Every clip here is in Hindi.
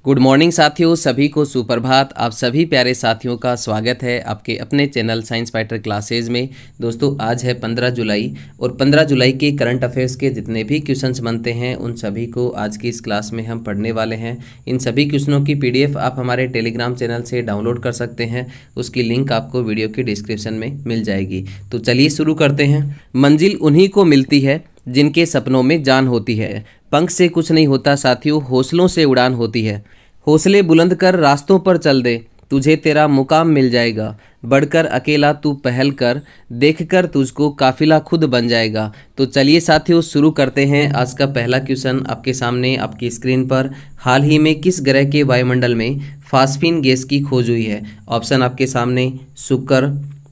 गुड मॉर्निंग साथियों, सभी को सुप्रभात। आप सभी प्यारे साथियों का स्वागत है आपके अपने चैनल साइंस फाइटर क्लासेज में। दोस्तों आज है 15 जुलाई और 15 जुलाई के करंट अफेयर्स के जितने भी क्वेश्चंस बनते हैं उन सभी को आज की इस क्लास में हम पढ़ने वाले हैं। इन सभी क्वेश्चनों की PDF आप हमारे टेलीग्राम चैनल से डाउनलोड कर सकते हैं। उसकी लिंक आपको वीडियो के डिस्क्रिप्शन में मिल जाएगी। तो चलिए शुरू करते हैं। मंजिल उन्हीं को मिलती है जिनके सपनों में जान होती है। पंख से कुछ नहीं होता साथियों, हौसलों से उड़ान होती है। हौसले बुलंद कर रास्तों पर चल दे, तुझे तेरा मुकाम मिल जाएगा। बढ़कर अकेला तू पहल कर, देखकर तुझको काफिला खुद बन जाएगा। तो चलिए साथियों शुरू करते हैं। आज का पहला क्वेश्चन आपके सामने आपकी स्क्रीन पर। हाल ही में किस ग्रह के वायुमंडल में फास्फीन गैस की खोज हुई है? ऑप्शन आपके सामने शुक्र,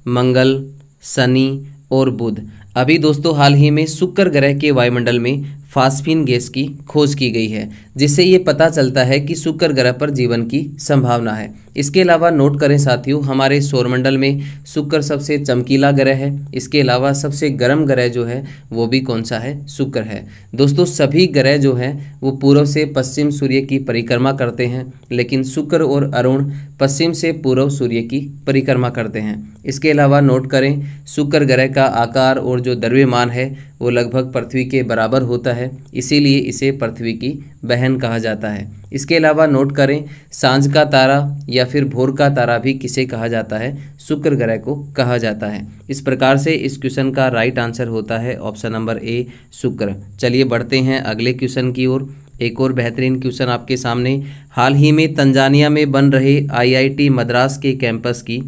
मंगल, शनि और बुध। अभी दोस्तों हाल ही में शुक्र ग्रह के वायुमंडल में फास्फीन गैस की खोज की गई है, जिससे ये पता चलता है कि शुक्र ग्रह पर जीवन की संभावना है। इसके अलावा नोट करें साथियों, हमारे सौरमंडल में शुक्र सबसे चमकीला ग्रह है। इसके अलावा सबसे गर्म ग्रह जो है वो भी कौन सा है? शुक्र है। दोस्तों सभी ग्रह जो हैं वो पूर्व से पश्चिम सूर्य की परिक्रमा करते हैं, लेकिन शुक्र और अरुण पश्चिम से पूर्व सूर्य की परिक्रमा करते हैं। इसके अलावा नोट करें, शुक्र ग्रह का आकार और जो द्रव्यमान है वो लगभग पृथ्वी के बराबर होता है, इसीलिए इसे पृथ्वी की बहन कहा जाता है। इसके अलावा नोट करें, सांझ का तारा या फिर भोर का तारा भी किसे कहा जाता है? शुक्र ग्रह को कहा जाता है। इस प्रकार से इस क्वेश्चन का राइट आंसर होता है ऑप्शन नंबर ए, शुक्र। चलिए बढ़ते हैं अगले क्वेश्चन की ओर। एक और बेहतरीन क्वेश्चन आपके सामने। हाल ही में तंजानिया में बन रहे IIT मद्रास के कैंपस की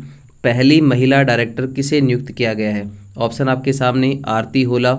पहली महिला डायरेक्टर किसे नियुक्त किया गया है? ऑप्शन आपके सामने आरती होला,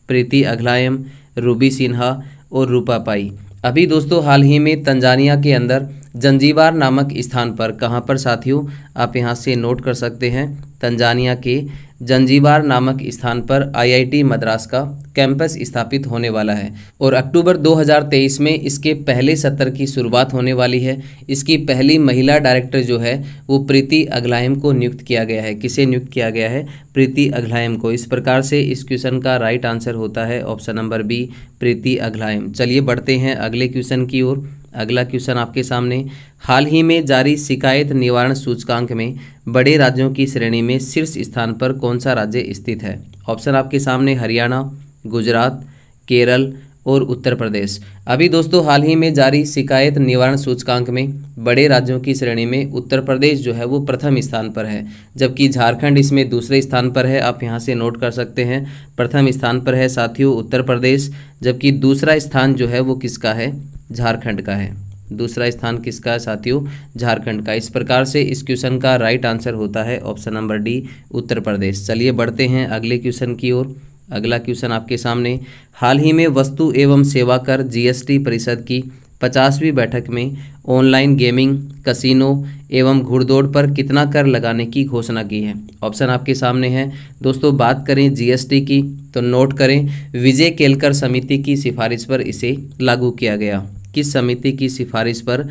प्रीति अग्लायम, रूबी सिन्हा और रूपा पाई। अभी दोस्तों हाल ही में तंजानिया के अंदर जंजीबार नामक स्थान पर, कहां पर साथियों आप यहां से नोट कर सकते हैं, तंजानिया के जंजीबार नामक स्थान पर IIT मद्रास का कैंपस स्थापित होने वाला है और अक्टूबर 2023 में इसके पहले सत्र की शुरुआत होने वाली है। इसकी पहली महिला डायरेक्टर जो है वो प्रीति अग्लायम को नियुक्त किया गया है। किसे नियुक्त किया गया है? प्रीति अग्लायम को। इस प्रकार से इस क्वेश्चन का राइट आंसर होता है ऑप्शन नंबर बी, प्रीति अग्लायम। चलिए बढ़ते हैं अगले क्वेश्चन की ओर। अगला क्वेश्चन आपके सामने। हाल ही में जारी शिकायत निवारण सूचकांक में बड़े राज्यों की श्रेणी में शीर्ष स्थान पर कौन सा राज्य स्थित है? ऑप्शन आपके सामने हरियाणा, गुजरात, केरल और उत्तर प्रदेश। अभी दोस्तों हाल ही में जारी शिकायत निवारण सूचकांक में बड़े राज्यों की श्रेणी में उत्तर प्रदेश जो है वो प्रथम स्थान पर है, जबकि झारखंड इसमें दूसरे स्थान पर है। आप यहां से नोट कर सकते हैं, प्रथम स्थान पर है साथियों उत्तर प्रदेश, जबकि दूसरा स्थान जो है वो किसका है? झारखंड का है। दूसरा स्थान किसका है साथियों? झारखंड का। इस प्रकार से इस क्वेश्चन का राइट आंसर होता है option number D, Uttar Pradesh. चलिए बढ़ते हैं अगले क्वेश्चन की ओर। अगला क्वेश्चन आपके सामने। हाल ही में वस्तु एवं सेवा कर GST परिषद की 50वीं बैठक में ऑनलाइन गेमिंग, कसिनो एवं घुड़दौड़ पर कितना कर लगाने की घोषणा की है? ऑप्शन आपके सामने है। दोस्तों बात करें GST की तो नोट करें, विजय केलकर समिति की सिफारिश पर इसे लागू किया गया। किस समिति की सिफारिश पर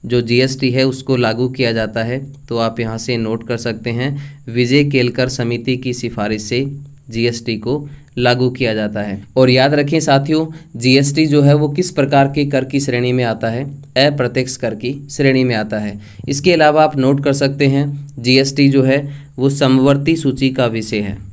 जो GST है उसको लागू किया जाता है? तो आप यहाँ से नोट कर सकते हैं, विजय केलकर समिति की सिफारिश से GST को लागू किया जाता है। और याद रखें साथियों, GST जो है वो किस प्रकार के कर की श्रेणी में आता है? अप्रत्यक्ष कर की श्रेणी में आता है। इसके अलावा आप नोट कर सकते हैं, GST जो है वो समवर्ती सूची का विषय है।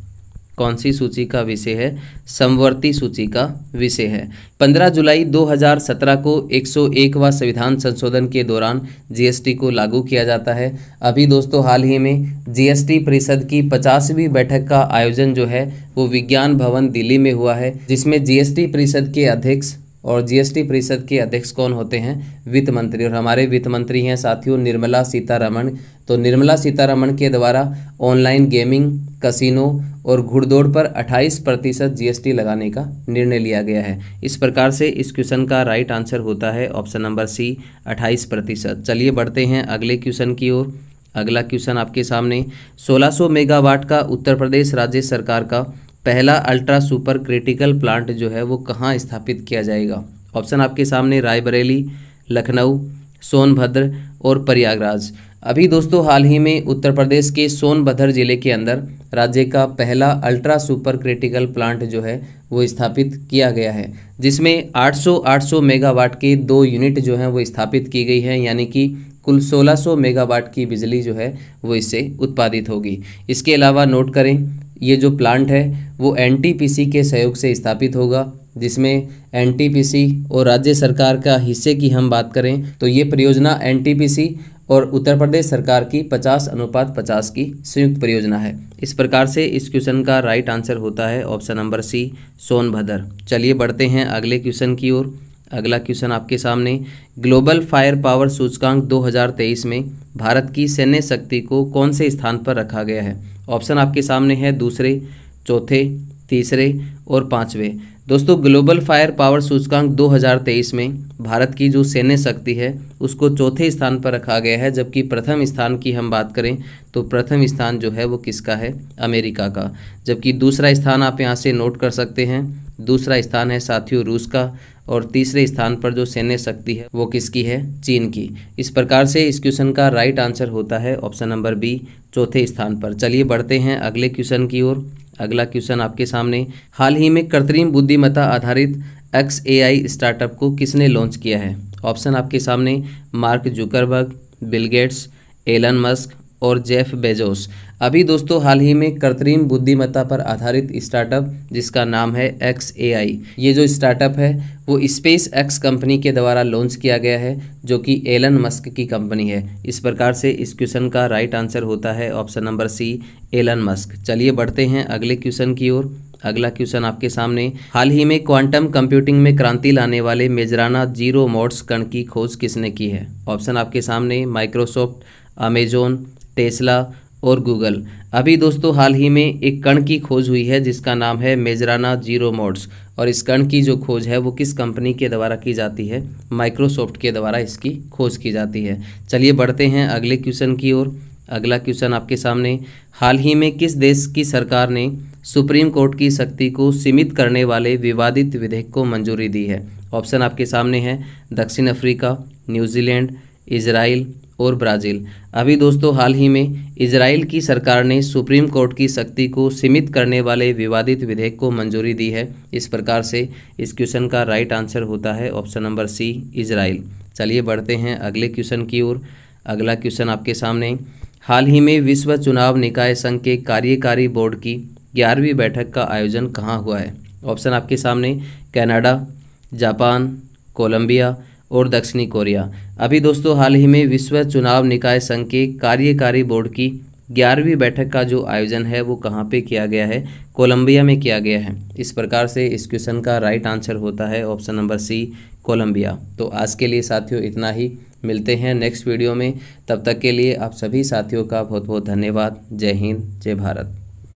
कौन सी सूची का विषय है? समवर्ती सूची का विषय है। 15 जुलाई 2017 को 101वां संविधान संशोधन के दौरान GST को लागू किया जाता है। अभी दोस्तों हाल ही में GST परिषद की 50वीं बैठक का आयोजन जो है वो विज्ञान भवन दिल्ली में हुआ है, जिसमें GST परिषद के अध्यक्ष और GST परिषद के अध्यक्ष कौन होते हैं? वित्त मंत्री। और हमारे वित्त मंत्री हैं साथियों निर्मला सीतारमण। तो निर्मला सीतारमण के द्वारा ऑनलाइन गेमिंग, कसिनो और घुड़दौड़ पर 28% GST लगाने का निर्णय लिया गया है। इस प्रकार से इस क्वेश्चन का राइट आंसर होता है ऑप्शन नंबर सी, 28%। चलिए बढ़ते हैं अगले क्वेश्चन की ओर। अगला क्वेश्चन आपके सामने। 1600 मेगावाट का उत्तर प्रदेश राज्य सरकार का पहला अल्ट्रा सुपर क्रिटिकल प्लांट जो है वो कहाँ स्थापित किया जाएगा? ऑप्शन आपके सामने रायबरेली, लखनऊ, सोनभद्र और प्रयागराज। अभी दोस्तों हाल ही में उत्तर प्रदेश के सोनभद्र जिले के अंदर राज्य का पहला अल्ट्रा सुपर क्रिटिकल प्लांट जो है वो स्थापित किया गया है, जिसमें 800 मेगावाट के 2 यूनिट जो हैं वो स्थापित की गई है, यानी कि कुल 1600 मेगावाट की बिजली जो है वो इससे उत्पादित होगी। इसके अलावा नोट करें, ये जो प्लांट है वो एनटीपीसी के सहयोग से स्थापित होगा, जिसमें एनटीपीसी और राज्य सरकार का हिस्से की हम बात करें तो ये परियोजना एनटीपीसी और उत्तर प्रदेश सरकार की 50:50 की संयुक्त परियोजना है। इस प्रकार से इस क्वेश्चन का राइट आंसर होता है ऑप्शन नंबर सी, सोनभद्र। चलिए बढ़ते हैं अगले क्वेश्चन की ओर। अगला क्वेश्चन आपके सामने, ग्लोबल फायर पावर सूचकांक 2023 में भारत की सैन्य शक्ति को कौन से स्थान पर रखा गया है? ऑप्शन आपके सामने है दूसरे, चौथे, तीसरे और पाँचवें। दोस्तों ग्लोबल फायर पावर सूचकांक 2023 में भारत की जो सैन्य शक्ति है उसको चौथे स्थान पर रखा गया है, जबकि प्रथम स्थान की हम बात करें तो प्रथम स्थान जो है वो किसका है? अमेरिका का। जबकि दूसरा स्थान आप यहाँ से नोट कर सकते हैं, दूसरा स्थान है साथियों रूस का, और तीसरे स्थान पर जो सैन्य शक्ति है वो किसकी है? चीन की। इस प्रकार से इस क्वेश्चन का राइट आंसर होता है ऑप्शन नंबर बी, चौथे स्थान पर। चलिए बढ़ते हैं अगले क्वेश्चन की ओर। अगला क्वेश्चन आपके सामने, हाल ही में कृत्रिम बुद्धिमत्ता आधारित XAI स्टार्टअप को किसने लॉन्च किया है? ऑप्शन आपके सामने, Mark Zuckerberg, Bill Gates, Elon Musk और जेफ बेजोस। अभी दोस्तों हाल ही में कृत्रिम बुद्धिमत्ता पर आधारित स्टार्टअप जिसका नाम है XAI, ये जो स्टार्टअप है वो स्पेस एक्स कंपनी के द्वारा लॉन्च किया गया है, जो कि एलन मस्क की कंपनी है। इस प्रकार से इस क्वेश्चन का राइट आंसर होता है option number C, Elon Musk. चलिए बढ़ते हैं अगले क्वेश्चन की ओर। अगला क्वेश्चन आपके सामने, हाल ही में क्वांटम कंप्यूटिंग में क्रांति लाने वाले मेजराना जीरो मोड्स कण की खोज किसने की है? ऑप्शन आपके सामने, माइक्रोसॉफ्ट, अमेजोन, टेस्ला और गूगल। अभी दोस्तों हाल ही में एक कण की खोज हुई है जिसका नाम है मेजराना जीरो मोड्स, और इस कण की जो खोज है वो किस कंपनी के द्वारा की जाती है? माइक्रोसॉफ्ट के द्वारा इसकी खोज की जाती है। चलिए बढ़ते हैं अगले क्वेश्चन की ओर। अगला क्वेश्चन आपके सामने, हाल ही में किस देश की सरकार ने सुप्रीम कोर्ट की शक्ति को सीमित करने वाले विवादित विधेयक को मंजूरी दी है? ऑप्शन आपके सामने है, दक्षिण अफ्रीका, न्यूजीलैंड, इजराइल और ब्राज़ील। अभी दोस्तों हाल ही में इजराइल की सरकार ने सुप्रीम कोर्ट की शक्ति को सीमित करने वाले विवादित विधेयक को मंजूरी दी है। इस प्रकार से इस क्वेश्चन का राइट आंसर होता है ऑप्शन नंबर सी, इजराइल। चलिए बढ़ते हैं अगले क्वेश्चन की ओर। अगला क्वेश्चन आपके सामने, हाल ही में विश्व चुनाव निकाय संघ के कार्यकारी बोर्ड की 11वीं बैठक का आयोजन कहाँ हुआ है? ऑप्शन आपके सामने, कनाडा, जापान, कोलंबिया और दक्षिणी कोरिया। अभी दोस्तों हाल ही में विश्व चुनाव निकाय संघ के कार्यकारी बोर्ड की 11वीं बैठक का जो आयोजन है वो कहाँ पे किया गया है? कोलंबिया में किया गया है। इस प्रकार से इस क्वेश्चन का राइट आंसर होता है ऑप्शन नंबर सी, कोलंबिया। तो आज के लिए साथियों इतना ही, मिलते हैं नेक्स्ट वीडियो में। तब तक के लिए आप सभी साथियों का बहुत बहुत धन्यवाद। जय हिंद, जय भारत।